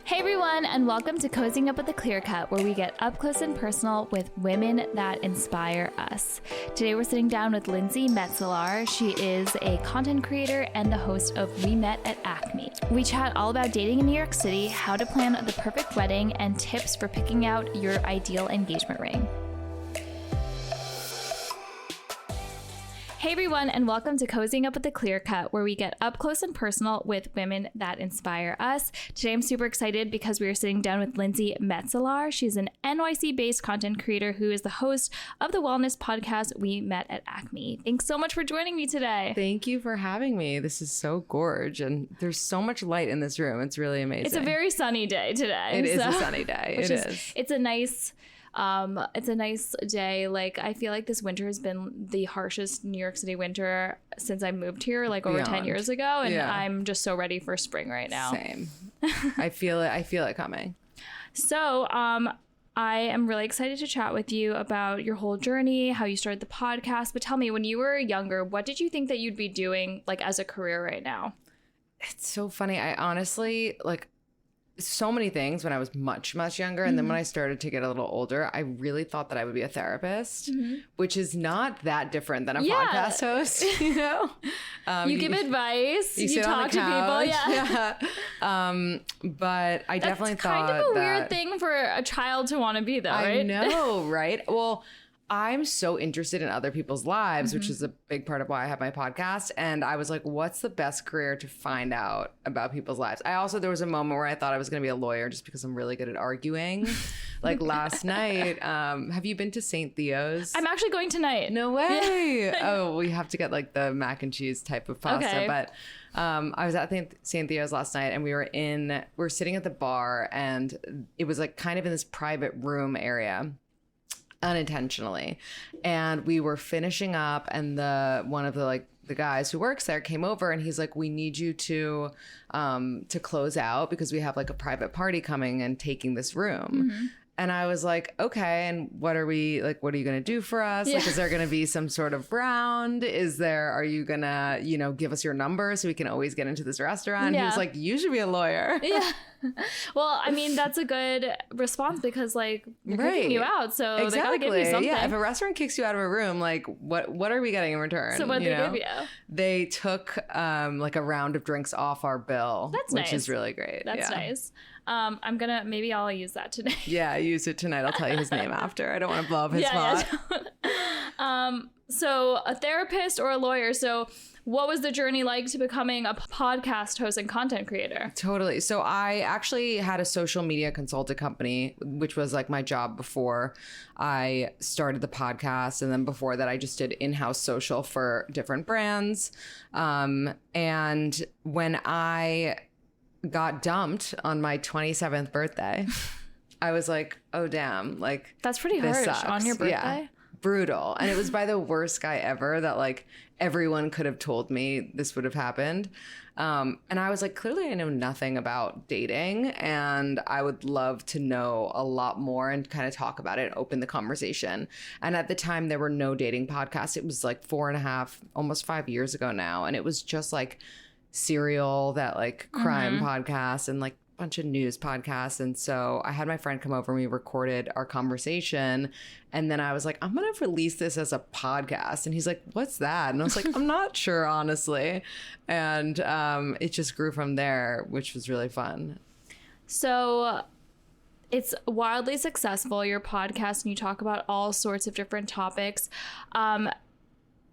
Hey everyone, and welcome to Cozying Up with the Clear Cut, where we get up close and personal with women that inspire us. Today we're sitting down with Lindsey Metselaar. She is a content creator and the host of We Met at Acme. We chat all about dating in New York City, how to plan the perfect wedding, and tips for picking out your ideal engagement ring. Hey everyone, and welcome to Cozying Up with the Clear Cut, where we get up close and personal with women that inspire us. Today I'm super excited because we are sitting down with Lindsey Metselaar. She's an NYC-based content creator who is the host of the wellness podcast We Met at Acme. Thanks so much for joining me today. Thank you for having me. This is so gorge, and there's so much light in this room. It's really amazing. It's a very sunny day today. It is a sunny day. It is. It's a nice day. Like, I feel like this winter has been the harshest New York City winter since I moved here, like over 10 years ago. And yeah. I'm just so ready for spring right now. Same. I feel it coming. So, I am really excited to chat with you about your whole journey, how you started the podcast. But tell me, when you were younger, what did you think that you'd be doing like as a career right now? It's so funny. I honestly so many things when I was much, much younger. And then when I started to get a little older, I really thought that I would be a therapist, which is not that different than a podcast host, you know? You give advice, you talk to people. Yeah. But I definitely thought that's kind of a weird thing for a child to want to be, though, right? I know, right? Well, I'm so interested in other people's lives, which is a big part of why I have my podcast. And I was like, what's the best career to find out about people's lives? There was a moment where I thought I was going to be a lawyer just because I'm really good at arguing. Like last night, have you been to St. Theo's? I'm actually going tonight. No way. Oh, we have to get like the mac and cheese type of pasta. Okay. But I was at St. Theo's last night, and we were sitting at the bar, and it was like kind of in this private room area. Unintentionally, and we were finishing up, and one of the guys who works there came over, and he's like, we need you to close out because we have like a private party coming and taking this room. And I was like, okay, and what are you going to do for us? Yeah. Like, is there going to be some sort of round? Are you going to, give us your number so we can always get into this restaurant? Yeah. He was like, you should be a lawyer. Yeah. Well, I mean, that's a good response because they're kicking you out. So exactly. They got to give you something. Yeah. If a restaurant kicks you out of a room, like what are we getting in return? So what did they give you? They took like a round of drinks off our bill. That's nice. Which is really great. That's nice. Maybe I'll use that today. Yeah, use it tonight. I'll tell you his name after. I don't want to blow up his spot. Yeah. So a therapist or a lawyer. So what was the journey like to becoming a podcast host and content creator? Totally. So I actually had a social media consulting company, which was like my job before I started the podcast. And then before that, I just did in-house social for different brands. And when I got dumped on my 27th birthday, I was like, oh, damn. Like, that's pretty harsh on your birthday. Yeah, brutal. And it was by the worst guy ever that like everyone could have told me this would have happened. And I was like, clearly I know nothing about dating, and I would love to know a lot more and kind of talk about it and open the conversation. And at the time there were no dating podcasts. It was like 4.5, almost 5 years ago now. And it was just like Serial, that like crime podcast, and like a bunch of news podcasts. And so I had my friend come over and we recorded our conversation. And then I was like, I'm going to release this as a podcast. And he's like, what's that? And I was like, I'm not sure, honestly. And it just grew from there, which was really fun. So it's wildly successful, your podcast, and you talk about all sorts of different topics.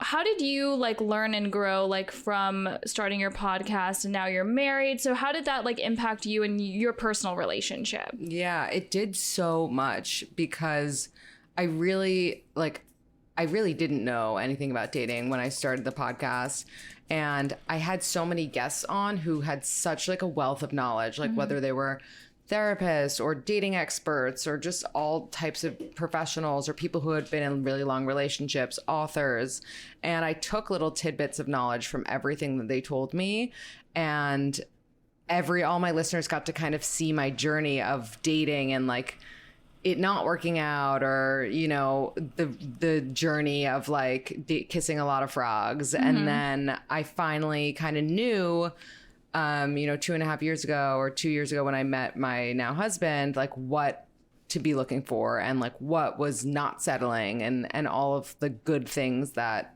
How did you learn and grow from starting your podcast and now you're married? So how did that impact you and your personal relationship? Yeah, it did so much because I really didn't know anything about dating when I started the podcast. And I had so many guests on who had such a wealth of knowledge, whether they were therapists or dating experts or just all types of professionals or people who had been in really long relationships, authors. And I took little tidbits of knowledge from everything that they told me. And all my listeners got to kind of see my journey of dating and it not working out, or, the journey of kissing a lot of frogs. And then I finally kind of knew 2.5 years ago or 2 years ago when I met my now husband, like what to be looking for and like what was not settling and all of the good things that,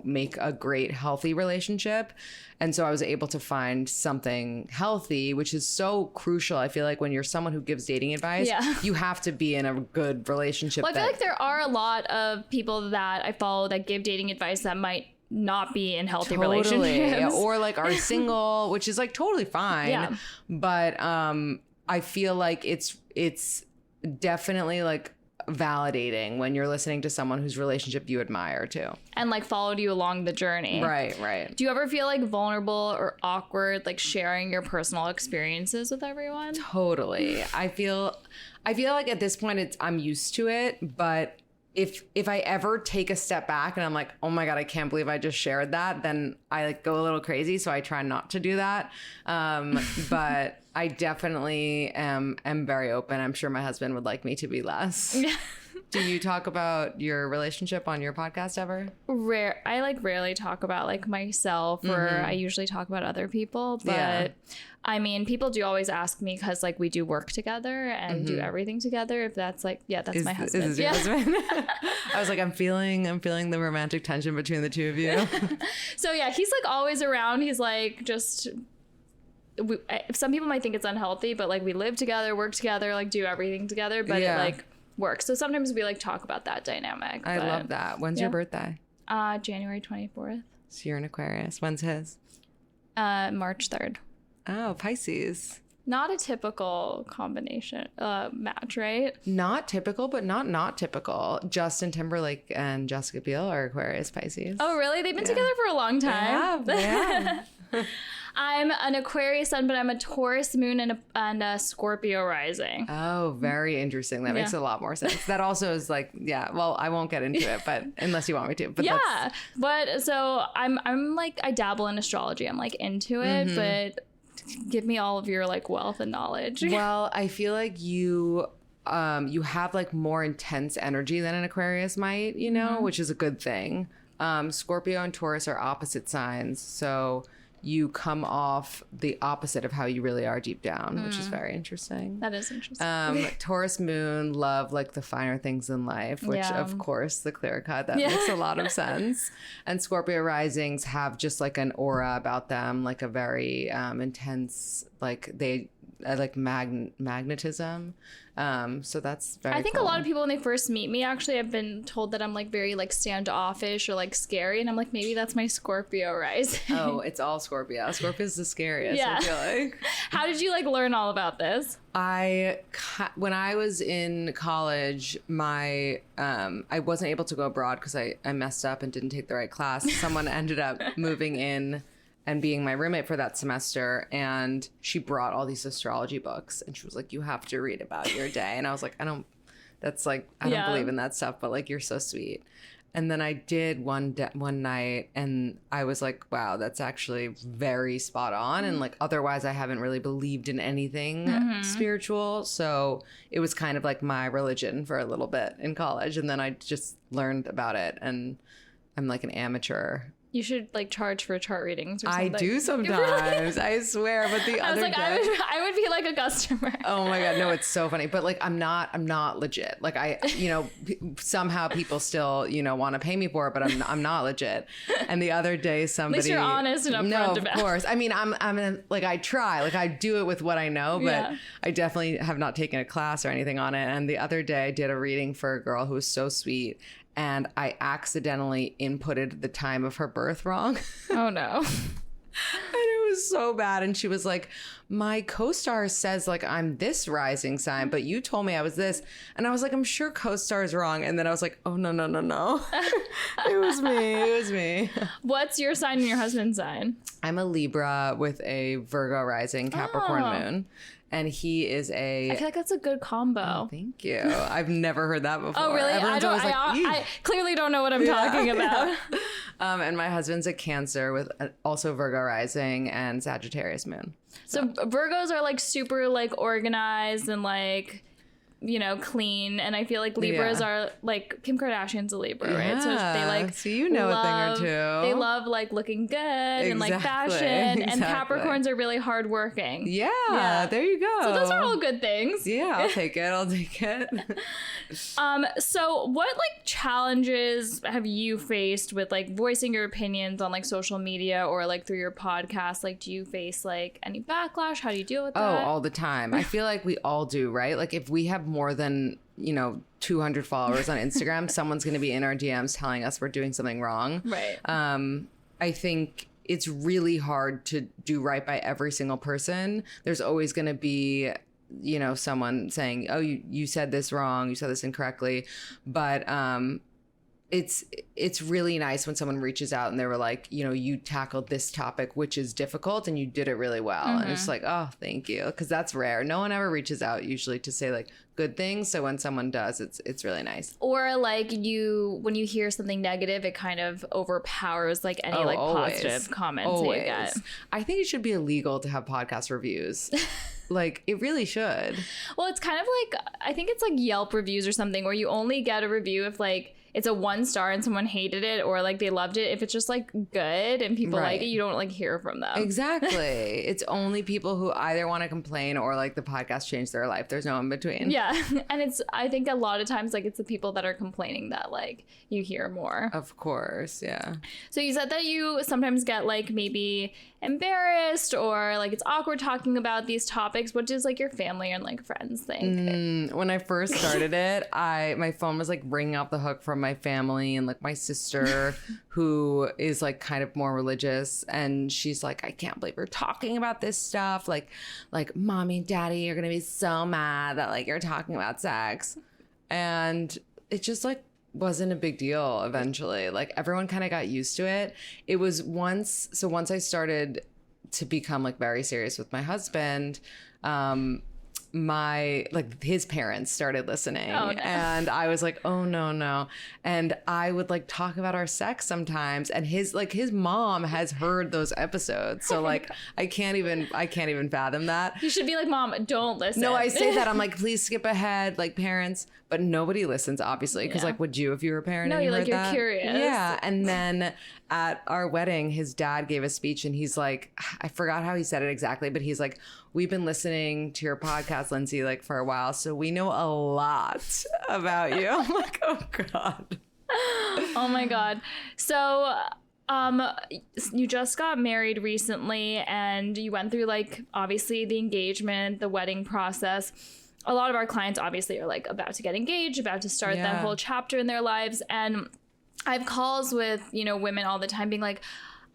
make a great healthy relationship. And so I was able to find something healthy, which is so crucial. I feel like when you're someone who gives dating advice, you have to be in a good relationship. Well, I feel like there are a lot of people that I follow that give dating advice that might not be in healthy relationships. Or like are single, which is like totally fine. Yeah. But I feel like it's definitely like validating when you're listening to someone whose relationship you admire too. And like followed you along the journey. Right. Do you ever feel like vulnerable or awkward, like sharing your personal experiences with everyone? Totally. I feel like at this point I'm used to it, but if I ever take a step back and I'm like, oh my God, I can't believe I just shared that, then I like go a little crazy. So I try not to do that. But I definitely am very open. I'm sure my husband would like me to be less. Do you talk about your relationship on your podcast ever? I like rarely talk about like myself, or I usually talk about other people. But I mean, people do always ask me because like we do work together and do everything together. If that's like, that's my husband. Is your husband? I was like, I'm feeling the romantic tension between the two of you. So yeah, he's like always around. He's like some people might think it's unhealthy, but like we live together, work together, like do everything together, but it like works. So sometimes we like talk about that dynamic. I love that. When's your birthday? January 24th. So you're an Aquarius. When's his? March 3rd. Oh, Pisces. Not a typical combination match, right? Not typical, but not typical. Justin Timberlake and Jessica Biel are Aquarius Pisces. Oh, really? They've been together for a long time. Yeah. I'm an Aquarius sun, but I'm a Taurus moon and a Scorpio rising. Oh, very interesting. That makes a lot more sense. That also is like, well, I won't get into it, but unless you want me to. But but so I'm like, I dabble in astrology. I'm like into it, but give me all of your like wealth and knowledge. Well, I feel like you have like more intense energy than an Aquarius might, which is a good thing. Scorpio and Taurus are opposite signs, so you come off the opposite of how you really are deep down, which is very interesting. That is interesting. Taurus moon love like the finer things in life, which of course the clear cut, that makes a lot of sense. And Scorpio risings have just like an aura about them, like a very intense, like they like magnetism. So that's very I think cool. a lot of people when they first meet me, actually, I've been told that I'm like very like standoffish or like scary, and I'm like, maybe that's my Scorpio rising. Oh, it's all Scorpio. Scorpio's the scariest. I feel like. How did you like learn all about this? When I was in college, I wasn't able to go abroad because I messed up and didn't take the right class. Someone ended up moving in and being my roommate for that semester, and she brought all these astrology books, and she was like, you have to read about your day. And I was like, I don't believe in that stuff, but like, you're so sweet. And then I did one night, and I was like, wow, that's actually very spot on. And like, otherwise I haven't really believed in anything spiritual. So it was kind of like my religion for a little bit in college. And then I just learned about it, and I'm like an amateur. You should like charge for chart readings or something. I do sometimes. I swear. But the other day, I would be like a customer. Oh my God, no, it's so funny. But like, I'm not legit. Like somehow people still, want to pay me for it, but I'm not legit. And the other day, somebody. At least you're honest and upfront about it. No, of course. I mean, I try. Like, I do it with what I know, but I definitely have not taken a class or anything on it. And the other day, I did a reading for a girl who was so sweet, and I accidentally inputted the time of her birth wrong. Oh no. And it was so bad. And she was like, my co-star says like I'm this rising sign, but you told me I was this. And I was like, I'm sure co-star is wrong. And then I was like, oh, no. It was me. What's your sign and your husband's sign? I'm a Libra with a Virgo rising, Capricorn moon. And he is I feel like that's a good combo. Oh, thank you. I've never heard that before. Oh, really? I clearly don't know what I'm talking about. And my husband's a Cancer with also Virgo rising and Sagittarius moon. So Virgos are like super like organized and like clean. And I feel like Libras are like, Kim Kardashian's a Libra, right? So they like, so you know a thing or two. They love like looking good and like fashion. And Capricorns are really hardworking. Yeah, there you go. So those are all good things. Yeah, I'll take it. So what like challenges have you faced with like voicing your opinions on like social media or like through your podcast? Like, do you face like any backlash? How do you deal with that? Oh, all the time. I feel like we all do, right? Like if we have more than 200 followers on Instagram, someone's going to be in our DMs telling us we're doing something wrong. Right. I think it's really hard to do right by every single person. There's always going to be someone saying, oh, you said this wrong, you said this incorrectly. But it's really nice when someone reaches out and they were like, you tackled this topic, which is difficult, and you did it really well. And it's like, oh, thank you. Because that's rare. No one ever reaches out usually to say like good things. So when someone does, it's really nice. Or like when you hear something negative, it kind of overpowers like any positive comments that you get. I think it should be illegal to have podcast reviews. Like, it really should. Well, it's kind of like, I think it's like Yelp reviews or something where you only get a review if like it's a 1 star and someone hated it or like they loved it. If it's just like good and people like it, you don't like hear from them. Exactly. It's only people who either want to complain or like the podcast changed their life. There's no in between. Yeah. And I think a lot of times like it's the people that are complaining that like you hear more. Of course. Yeah. So you said that you sometimes get like maybe embarrassed or like it's awkward talking about these topics. What does like your family and like friends think? When I first started it, my phone was like ringing off the hook from my family and like my sister who is like kind of more religious, and she's like, I can't believe we're talking about this stuff, like mommy and daddy are gonna be so mad that like you're talking about sex. And it just like wasn't a big deal eventually. Like everyone kind of got used to it. It was once I started to become like very serious with my husband, his parents started listening. Oh, no. And I was like, oh no. And I would like talk about our sex sometimes, and his mom has heard those episodes. So like I can't even fathom that. You should be like, Mom, don't listen. No, I say that. I'm like, please skip ahead, like parents, but nobody listens obviously, because like, would you if you were a parent? No, and you're that? curious. Yeah. And then at our wedding, his dad gave a speech, and he's like, I forgot how he said it exactly, but he's like, we've been listening to your podcast, Lindsey, like for a while, so we know a lot about you. I'm like, oh God. Oh my God. So you just got married recently, and you went through like obviously the engagement, the wedding process. A lot of our clients obviously are like about to get engaged, about to start that whole chapter in their lives. And I have calls with, women all the time being like,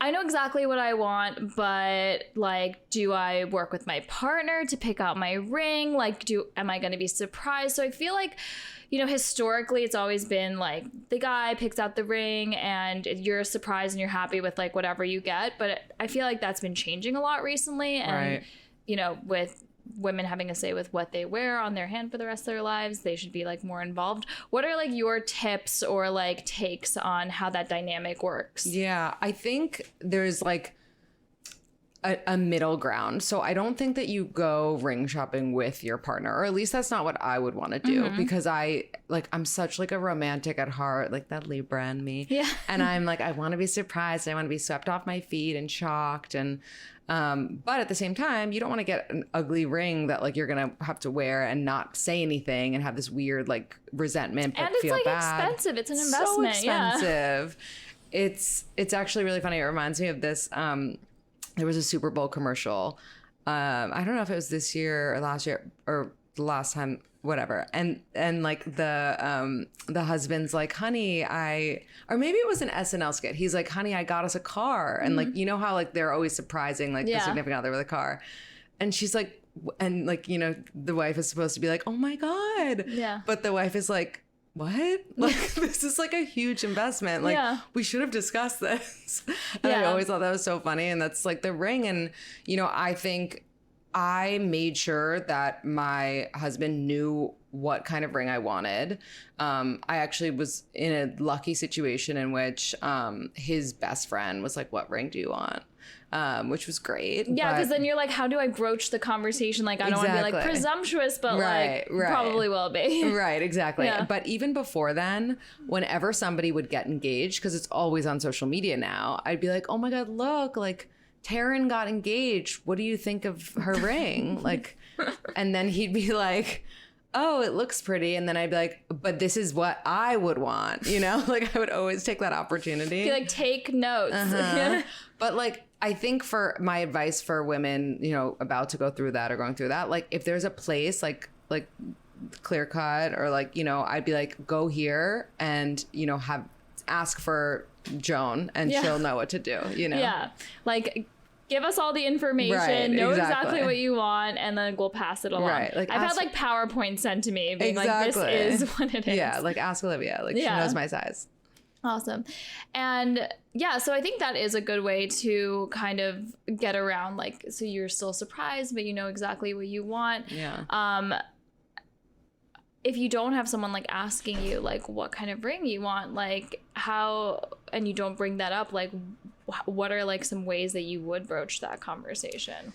I know exactly what I want, but like, do I work with my partner to pick out my ring? Like, am I going to be surprised? So I feel like, historically it's always been like the guy picks out the ring and you're surprised and you're happy with like whatever you get. But I feel like that's been changing a lot recently. And, with women having a say with what they wear on their hand for the rest of their lives, they should be like more involved. What are like your tips or like takes on how that dynamic works? Yeah, I think there's like a middle ground. So I don't think that you go ring shopping with your partner, or at least that's not what I would want to do, because I'm such like a romantic at heart, like that Libra in me. Yeah. And I'm like, I want to be surprised. I want to be swept off my feet and shocked. And but at the same time, you don't want to get an ugly ring that like you're gonna have to wear and not say anything and have this weird like resentment, but and it's feel like bad. Expensive. It's an investment. So expensive. Yeah. It's actually really funny. It reminds me of this. There was a Super Bowl commercial. I don't know if it was this year or last year or the last time, whatever. And like the husband's like, honey, or maybe it was an SNL skit. He's like, honey, I got us a car. And like, you know how like they're always surprising like the significant other with a car. And she's like, and like, the wife is supposed to be like, oh my God. Yeah. But the wife is like, what? Like, this is like a huge investment. Like, we should have discussed this. And I always thought that was so funny. And that's like the ring. And, I think I made sure that my husband knew what kind of ring I wanted. I actually was in a lucky situation in which his best friend was like, what ring do you want? Which was great. Yeah, because then you're like, how do I broach the conversation? Like, I don't want to be like presumptuous, but probably will be. Right, exactly. Yeah. But even before then, whenever somebody would get engaged, because it's always on social media now, I'd be like, oh my God, look, like Taryn got engaged. What do you think of her ring? Like, and then he'd be like, oh, it looks pretty. And then I'd be like, but this is what I would want, you know? Like, I would always take that opportunity. Be like, take notes. But like, I think for my advice for women, you know, about to go through that or going through that, like if there's a place like Clear Cut or like, you know, I'd be like, go here and, you know, ask for Joan and she'll know what to do, you know? Yeah. Like, give us all the information, know exactly what you want, and then we'll pass it along. Right. Like, I've had like PowerPoint sent to me being like, this is what it is. Yeah, like ask Olivia. Like she knows my size. Awesome. And yeah, so I think that is a good way to kind of get around, like, so you're still surprised, but you know exactly what you want. Yeah. If you don't have someone like asking you like what kind of ring you want, like how, and you don't bring that up, like what are like some ways that you would broach that conversation?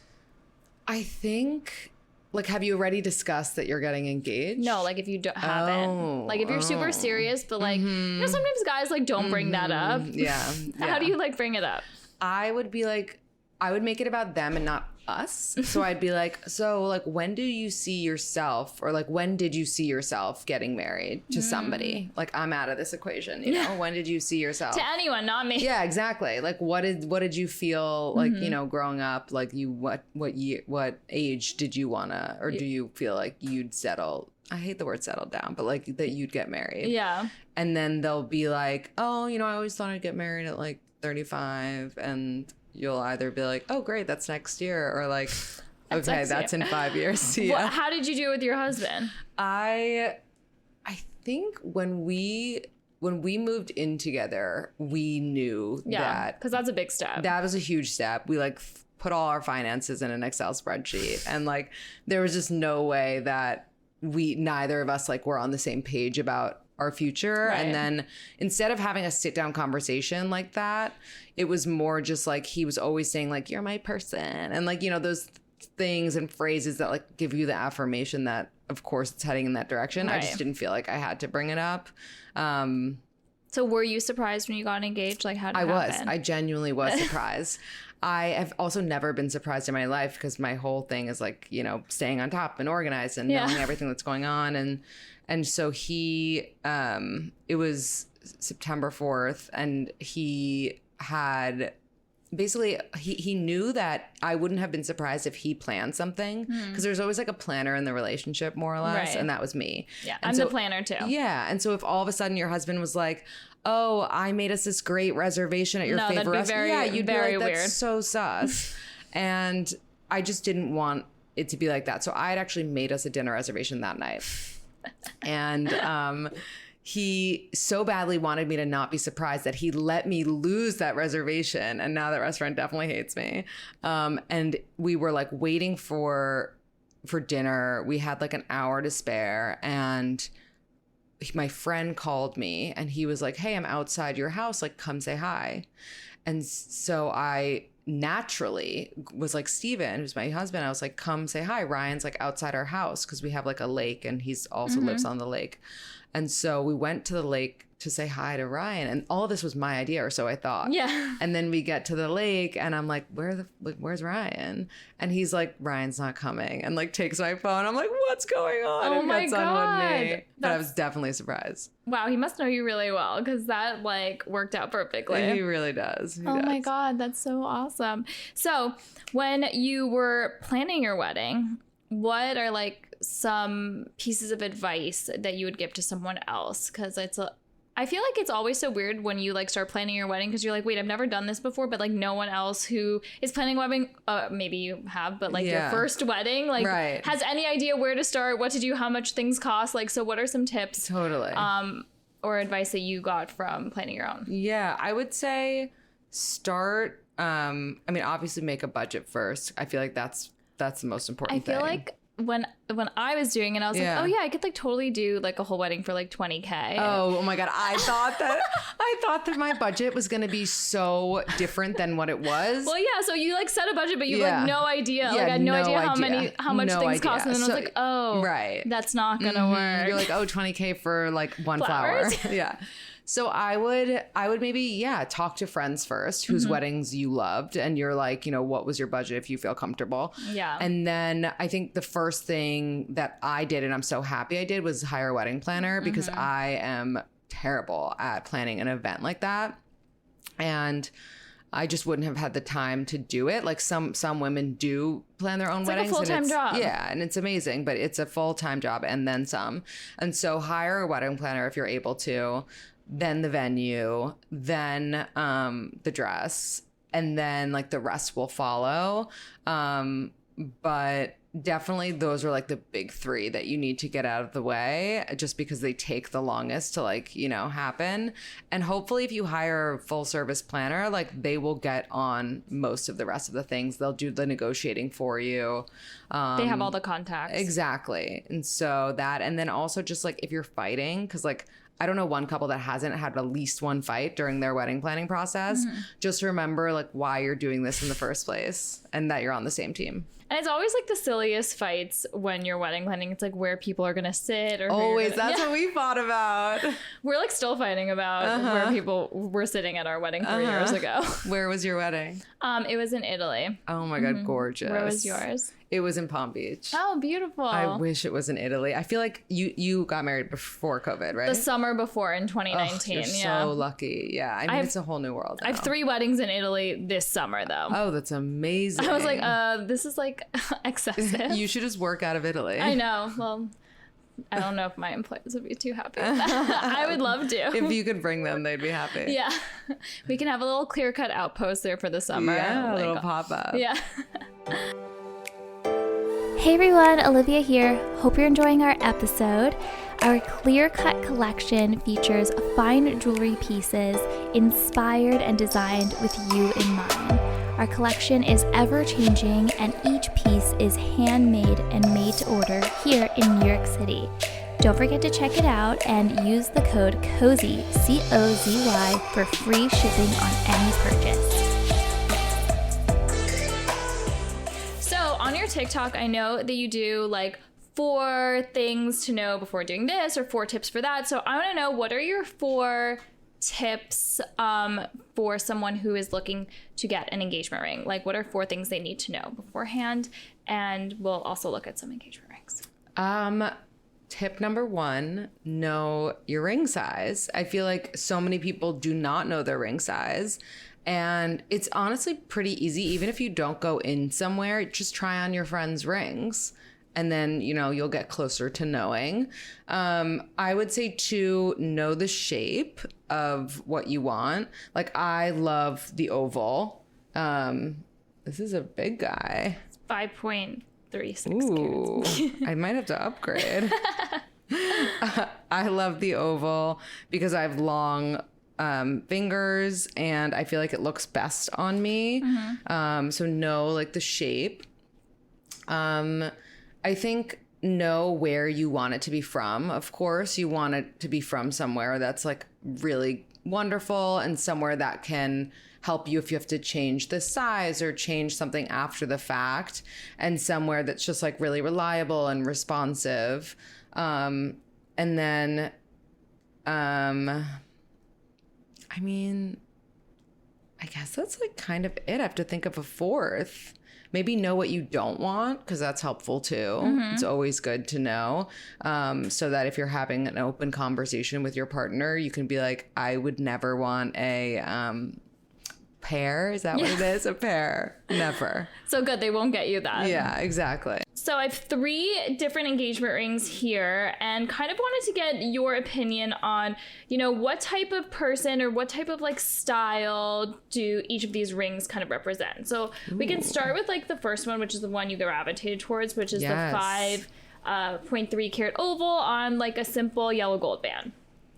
I think, like, have you already discussed that you're getting engaged? No, like if you haven't. Like if you're super serious, but like, you know, sometimes guys like don't bring that up. Yeah. How do you like bring it up? I would be like, I would make it about them and not us. So I'd be like, so like, when do you see yourself, or like, when did you see yourself getting married to somebody? Like, I'm out of this equation, you know? When did you see yourself? To anyone, not me. Yeah, exactly. Like, what did you feel like, you know, growing up? Like, what age did you wanna, or do you feel like you'd settle? I hate the word settle down, but like that you'd get married. Yeah. And then they'll be like, oh, you know, I always thought I'd get married at like 35, and you'll either be like, oh, great, that's next year, or like, okay, that's in 5 years. See ya. How did you do it with your husband? I think when we moved in together, we knew that, because that's a big step. That was a huge step. We like put all our finances in an Excel spreadsheet, and like there was just no way that neither of us like were on the same page about our future. Right. And then instead of having a sit down conversation like that, it was more just like he was always saying like, you're my person, and like, you know, those things and phrases that like give you the affirmation that of course it's heading in that direction. Right. I just didn't feel like I had to bring it up. So were you surprised when you got engaged? Like, how did it happen? I genuinely was surprised. I have also never been surprised in my life, because my whole thing is like, you know, staying on top and organized and knowing everything that's going on. And so he, it was September 4th, and he had basically, he knew that I wouldn't have been surprised if he planned something, because there's always like a planner in the relationship, more or less. Right. And that was me. Yeah, I'm the planner too. Yeah. And so if all of a sudden your husband was like, oh, I made us this great reservation at your favorite restaurant. Yeah, you'd be like, that's so sus. And I just didn't want it to be like that. So I had actually made us a dinner reservation that night. And he so badly wanted me to not be surprised that he let me lose that reservation. And now that restaurant definitely hates me. And we were like waiting for dinner. We had like an hour to spare, and my friend called me and he was like, hey, I'm outside your house, like come say hi. And so I naturally was like, Steven, who's my husband, I was like, come say hi, Ryan's like outside our house, because we have like a lake and he's also lives on the lake. And so we went to the lake to say hi to Ryan, and all of this was my idea, or so I thought. Yeah. And then we get to the lake and I'm like, where's Ryan? And he's like, Ryan's not coming, and like takes my phone. I'm like, what's going on? Oh my God. But I was definitely surprised. Wow, he must know you really well, because that like worked out perfectly. He really does. He does. My God, that's so awesome. So when you were planning your wedding, what are like some pieces of advice that you would give to someone else? Because I feel like it's always so weird when you like start planning your wedding, because you're like, wait, I've never done this before, but like no one else who is planning a wedding, maybe you have, but like your first wedding, like has any idea where to start, what to do, how much things cost. Like, so what are some tips? Totally. Or advice that you got from planning your own? Yeah, I would say obviously make a budget first. I feel like that's the most important thing. I feel like when I was doing it, I was like, oh yeah, I could like totally do like a whole wedding for like $20K. Oh my God. I thought that my budget was going to be so different than what it was. Well, yeah. So you like set a budget, but you had no idea. Like I had no idea how much things cost. And then I was like, oh, right. That's not going to work. You're like, oh, $20K for like one flower. Yeah. So I would maybe, talk to friends first whose weddings you loved. And you're like, what was your budget if you feel comfortable? Yeah. And then I think the first thing that I did, and I'm so happy I did, was hire a wedding planner because I am terrible at planning an event like that. And I just wouldn't have had the time to do it. Like some women do plan their own weddings. It's like a full-time job. Yeah, and it's amazing, but it's a full-time job and then some. And so hire a wedding planner if you're able to, then the venue, then the dress, and then like the rest will follow. But definitely those are like the big three that you need to get out of the way just because they take the longest to like, happen. And hopefully if you hire a full service planner, like they will get on most of the rest of the things. They'll do the negotiating for you. They have all the contacts. Exactly. And so that, and then also just like if you're fighting, because like I don't know one couple that hasn't had at least one fight during their wedding planning process. Just remember like why you're doing this in the first place and that you're on the same team. And it's always like the silliest fights when you're wedding planning. It's like where people are going to sit or always. That's what we fought about. We're like still fighting about where people were sitting at our wedding 3 years ago. Where was your wedding? It was in Italy. Oh my God, gorgeous. Where was yours? It was in Palm Beach. Oh, beautiful. I wish it was in Italy. I feel like you got married before COVID, right? The summer before in 2019. You're so lucky. Yeah. I mean, it's a whole new world now. I have 3 weddings in Italy this summer, though. Oh, that's amazing. I was like, this is like excessive. You should just work out of Italy. I know. Well, I don't know if my employers would be too happy with that. I would love to. If you could bring them, they'd be happy. Yeah. We can have a little clear-cut outpost there for the summer. Yeah, a little pop-up. Yeah. Hey everyone, Olivia here. Hope you're enjoying our episode. Our Clear Cut collection features fine jewelry pieces inspired and designed with you in mind. Our collection is ever-changing and each piece is handmade and made to order here in New York City. Don't forget to check it out and use the code COZY, C-O-Z-Y, for free shipping on any purchase. On your TikTok, I know that you do like 4 things to know before doing this or 4 tips for that. So I want to know, what are your 4 tips for someone who is looking to get an engagement ring? Like what are 4 things they need to know beforehand? And we'll also look at some engagement rings. Tip number 1, know your ring size. I feel like so many people do not know their ring size. And it's honestly pretty easy. Even if you don't go in somewhere, just try on your friends' rings. And then, you'll get closer to knowing. I would say 2, know the shape of what you want. Like I love the oval. This is a big guy. It's 5.36 Ooh, carats. I might have to upgrade. I love the oval because I have long fingers and I feel like it looks best on me. So know like the shape. I think know where you want it to be from. Of course, you want it to be from somewhere that's like really wonderful and somewhere that can help you if you have to change the size or change something after the fact, and somewhere that's just like really reliable and responsive. And then I mean, I guess that's like kind of it. I have to think of a 4th. Maybe know what you don't want, because that's helpful too. It's always good to know, so that if you're having an open conversation with your partner, you can be like, I would never want a pear. Is that what it is? A pear. Never. So good. They won't get you that. Yeah, exactly. So I have 3 different engagement rings here and kind of wanted to get your opinion on, what type of person or what type of like style do each of these rings kind of represent. So we can start with like the first one, which is the one you gravitated towards, which is the 5.3 carat oval on like a simple yellow gold band,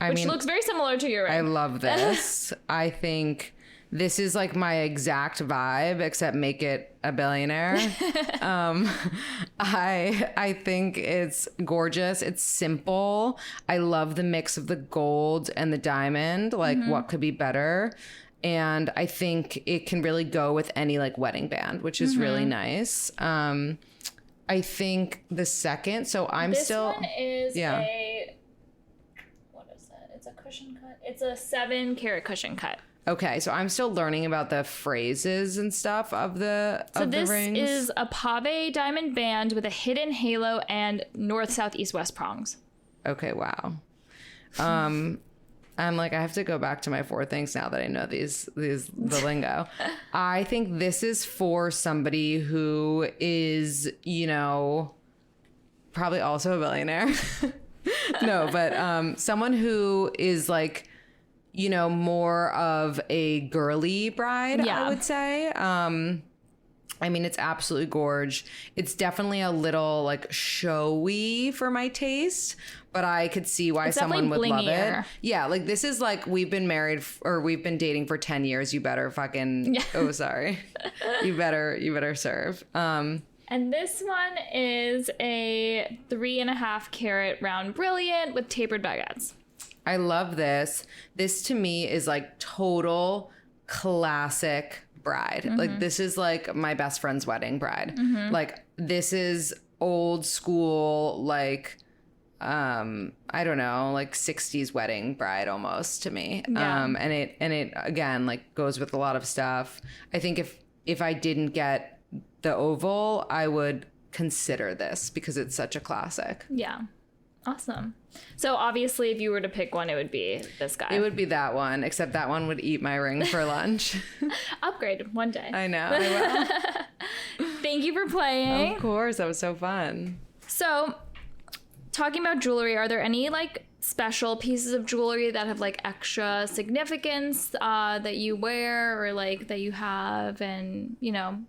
which looks very similar to your ring. I love this. I think this is like my exact vibe, except make it a billionaire. I think it's gorgeous. It's simple. I love the mix of the gold and the diamond. Like, what could be better? And I think it can really go with any like wedding band, which is really nice. I think the second, so This one is what is it? It's a cushion cut. It's a 7-carat cushion cut. Okay, so I'm still learning about the phrases and stuff of the rings. This is a pave diamond band with a hidden halo and north, south, east, west prongs. Okay, wow. I'm like, I have to go back to my 4 things now that I know the lingo. I think this is for somebody who is, you know, probably also a billionaire. No, but someone who is like, you know, more of a girly bride, I would say. I mean, it's absolutely gorge. It's definitely a little like showy for my taste, but I could see why someone would love it. Yeah, like this is like we've been married or we've been dating for 10 years. You better fucking oh sorry. You better serve. And this one is a 3.5 carat round brilliant with tapered baguettes. I love this. This to me is like total classic bride. Like this is like my best friend's wedding bride. Like this is old school, like I don't know, like 60s wedding bride almost to me. And it again like goes with a lot of stuff. I think if I didn't get the oval, I would consider this because it's such a classic. Yeah. Awesome. So obviously if you were to pick one, it would be this guy. It would be that one, except that one would eat my ring for lunch. Upgrade one day. I know. I will. Thank you for playing. Of course. That was so fun. So talking about jewelry, are there any like special pieces of jewelry that have like extra significance that you wear or like that you have and, you know?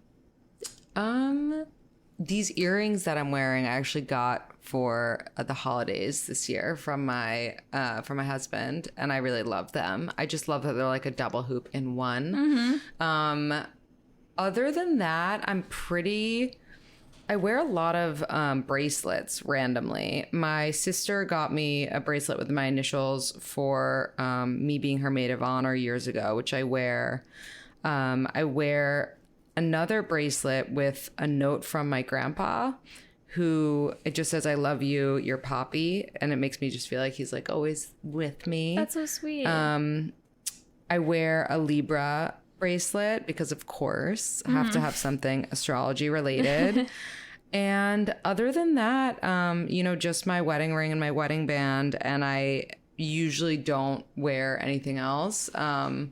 These earrings that I'm wearing, I actually got for the holidays this year from my husband, and I really love them. I just love that they're like a double hoop in one. Other than that, I wear a lot of bracelets randomly. My sister got me a bracelet with my initials for me being her maid of honor years ago, which I wear. I wear another bracelet with a note from my grandpa, who it just says, "I love you, your Poppy," and it makes me just feel like he's like always with me. That's so sweet. I wear a Libra bracelet because of course I have to have something astrology related. And other than that, you know, just my wedding ring and my wedding band, and I usually don't wear anything else. I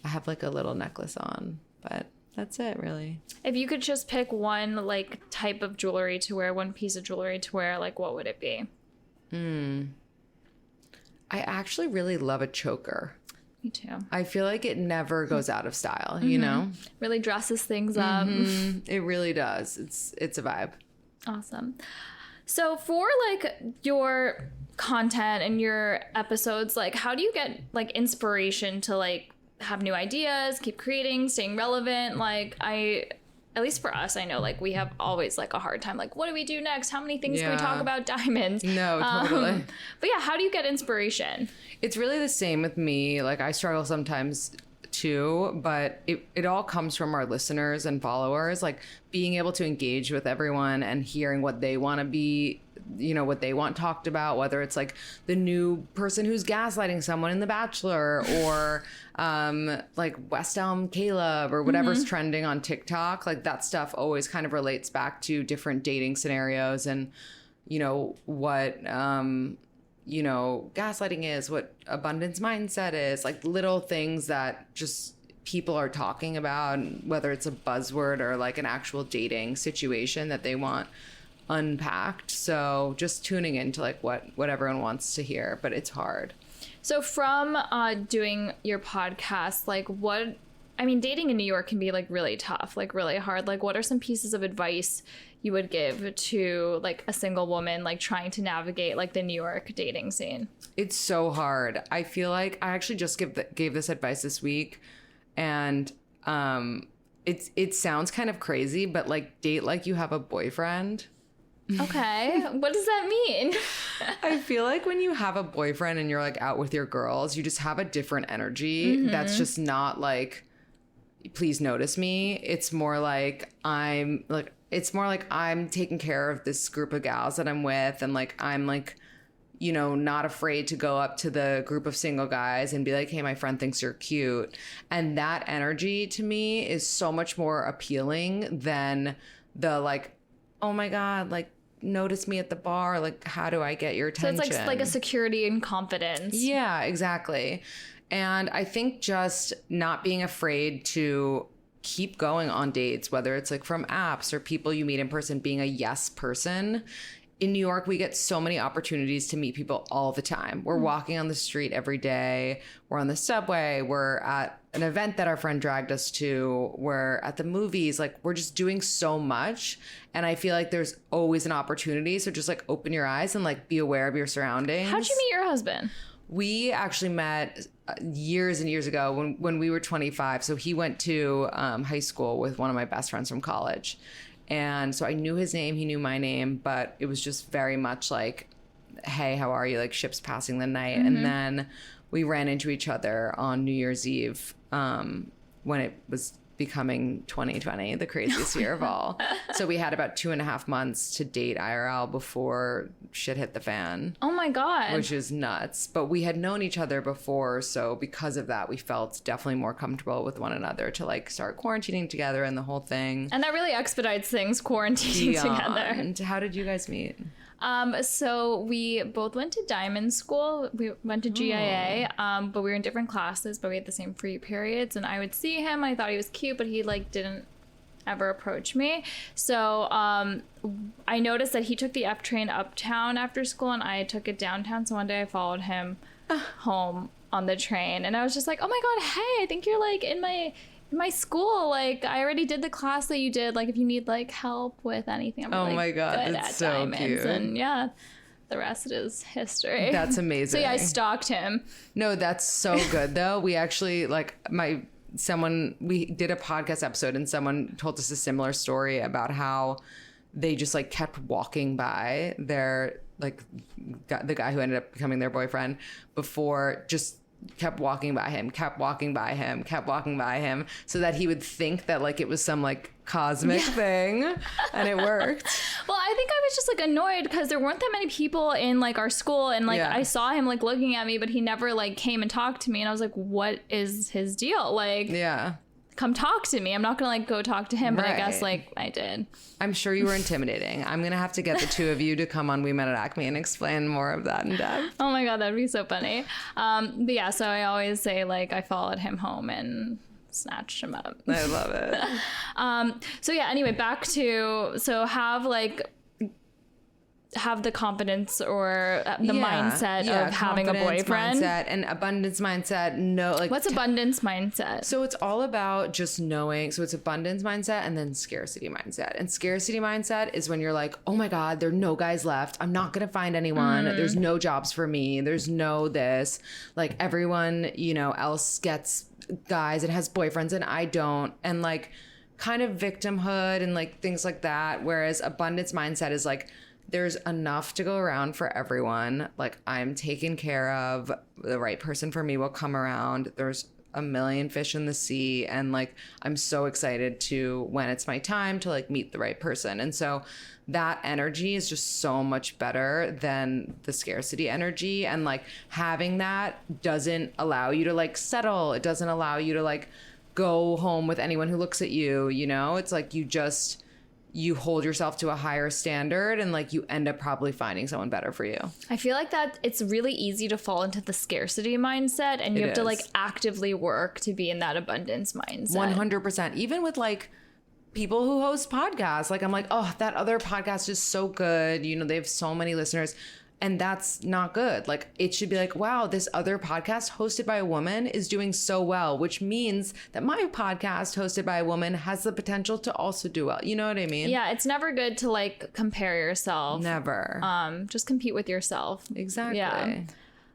have like a little necklace on, but that's it, really. If you could just pick one like type of jewelry to wear, one piece of jewelry to wear, like what would it be? I actually really love a choker. Me too. I feel like it never goes out of style, you know? Really dresses things up. It really does. It's a vibe. Awesome. So for like your content and your episodes, like how do you get like inspiration to like have new ideas, keep creating, staying relevant? Like at least for us, I know like we have always like a hard time. Like, what do we do next? How many things can we talk about diamonds? No, totally. But yeah, how do you get inspiration? It's really the same with me. Like I struggle sometimes too, but it all comes from our listeners and followers, like being able to engage with everyone and hearing what they want to be, you know, what they want talked about, whether it's like the new person who's gaslighting someone in The Bachelor or like West Elm Caleb or whatever's trending on TikTok. Like that stuff always kind of relates back to different dating scenarios and, you know, what you know, gaslighting is, what abundance mindset is, like little things that just people are talking about, whether it's a buzzword or like an actual dating situation that they want unpacked. So just tuning into like what everyone wants to hear, but it's hard. So from doing your podcast, like dating in New York can be like really tough, like really hard. Like what are some pieces of advice you would give to like a single woman like trying to navigate like the New York dating scene? It's so hard. I feel like I actually just gave this advice this week, And it sounds kind of crazy, but like date like you have a boyfriend. Okay. What does that mean? I feel like when you have a boyfriend and you're like out with your girls, you just have a different energy that's just not like, please notice me. It's more like I'm taking care of this group of gals that I'm with, and like I'm like, you know, not afraid to go up to the group of single guys and be like, hey, my friend thinks you're cute. And that energy to me is so much more appealing than the like, oh my God, like, notice me at the bar, like, how do I get your attention? So it's like a security and confidence. Yeah, exactly. And I think just not being afraid to keep going on dates, whether it's like from apps or people you meet in person, being a yes person. In New York, we get so many opportunities to meet people all the time. We're walking on the street every day. We're on the subway. We're at an event that our friend dragged us to. We're at the movies. Like, we're just doing so much. And I feel like there's always an opportunity. So just like open your eyes and like be aware of your surroundings. How'd you meet your husband? We actually met years and years ago when we were 25. So he went to high school with one of my best friends from college. And so I knew his name, he knew my name, but it was just very much like, hey, how are you? Like ships passing the night. And then we ran into each other on New Year's Eve when it was becoming 2020, the craziest year of all. So we had about 2.5 months to date IRL before shit hit the fan. Oh my God. Which is nuts. But we had known each other before. So because of that, we felt definitely more comfortable with one another to like start quarantining together and the whole thing. And that really expedites things, quarantining together. How did you guys meet? So we both went to Diamond School. We went to GIA, but we were in different classes, but we had the same free periods. And I would see him. I thought he was cute, but he like didn't ever approach me. So I noticed that he took the F train uptown after school, and I took it downtown. So one day I followed him home on the train, and I was just like, oh my God, hey, I think you're like in my school. Like, I already did the class that you did. Like, if you need like help with anything, I'm oh my God, good that's at so diamonds. cute. And yeah, the rest is history. That's amazing. So yeah, I stalked him. No, that's so good though. We actually we did a podcast episode and someone told us a similar story about how they just like kept walking by their like the guy who ended up becoming their boyfriend before, just kept walking by him so that he would think that like it was some like cosmic thing, and it worked. Well, I think I was just like annoyed because there weren't that many people in like our school, and like I saw him like looking at me, but he never like came and talked to me, and I was like, what is his deal? Like, come talk to me. I'm not gonna like go talk to him, but I guess like I did. I'm sure you were intimidating. I'm gonna have to get the two of you to come on We Met at Acme and explain more of that in depth. Oh my God, that'd be so funny. But yeah, so I always say like I followed him home and snatched him up. I love it. So yeah, anyway, back to have the confidence or the mindset of having a boyfriend. Mindset and abundance mindset. No, like what's abundance mindset? So it's all about just knowing. So it's abundance mindset and then scarcity mindset. And scarcity mindset is when you're like, oh my God, there are no guys left. I'm not gonna find anyone. There's no jobs for me. There's no this. Like everyone, you know, else gets guys and has boyfriends and I don't. And like kind of victimhood and like things like that. Whereas abundance mindset is like, there's enough to go around for everyone. Like I'm taken care of. The right person for me will come around. There's a million fish in the sea. And like, I'm so excited to, when it's my time to like meet the right person. And so that energy is just so much better than the scarcity energy. And like having that doesn't allow you to like settle. It doesn't allow you to like go home with anyone who looks at you, you know? It's like you hold yourself to a higher standard and like you end up probably finding someone better for you. I feel like that it's really easy to fall into the scarcity mindset, and you have to like actively work to be in that abundance mindset. 100%. Even with like people who host podcasts, like I'm like, oh, that other podcast is so good. You know, they have so many listeners. And that's not good. Like it should be like, wow, this other podcast hosted by a woman is doing so well, which means that my podcast hosted by a woman has the potential to also do well. You know what I mean? Yeah, it's never good to like compare yourself. Never. Just compete with yourself. Exactly. Yeah.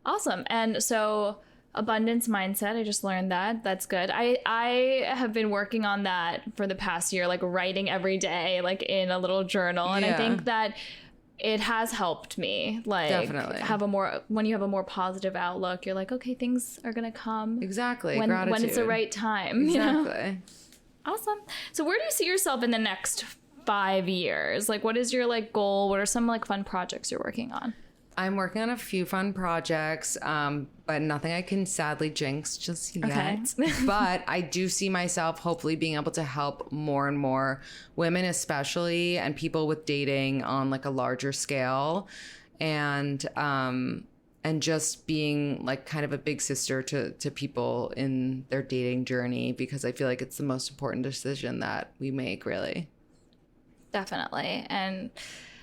Awesome. And so Abundance mindset. I just learned that. That's good. I have been working on that for the past year, like writing every day, like in a little journal. And I think that it has helped me, like Definitely when you have a more positive outlook, you're like, okay, things are going to come. Exactly. When it's the right time. Exactly. You know? Awesome. So where do you see yourself in the next 5 years? Like, what is your like goal? What are some like fun projects you're working on? I'm working on a few fun projects, but nothing I can sadly jinx just yet. Okay. But I do see myself hopefully being able to help more and more women, especially, and people with dating on like a larger scale, and just being like kind of a big sister to people in their dating journey, because I feel like it's the most important decision that we make, really. Definitely. And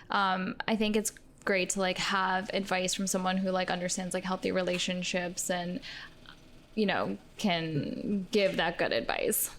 I think it's great to like have advice from someone who like understands like healthy relationships and, you know, can give that good advice.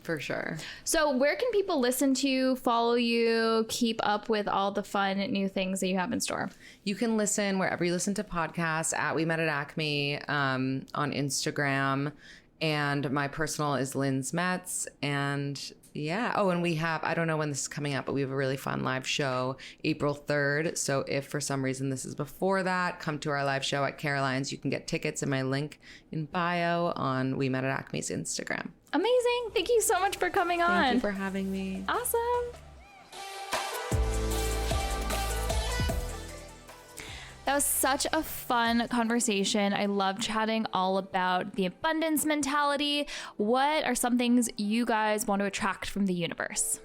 For sure. So where can people listen to you, follow you, keep up with all the fun new things that you have in store? You can listen wherever you listen to podcasts at We Met at Acme on Instagram. And my personal is Lindsey Metselaar. And yeah. Oh, and we have, I don't know when this is coming out, but we have a really fun live show April 3rd. So if for some reason this is before that, come to our live show at Caroline's. You can get tickets in my link in bio on We Met at Acme's Instagram. Amazing. Thank you so much for coming on. Thank you for having me. Awesome. That was such a fun conversation. I love chatting all about the abundance mentality. What are some things you guys want to attract from the universe?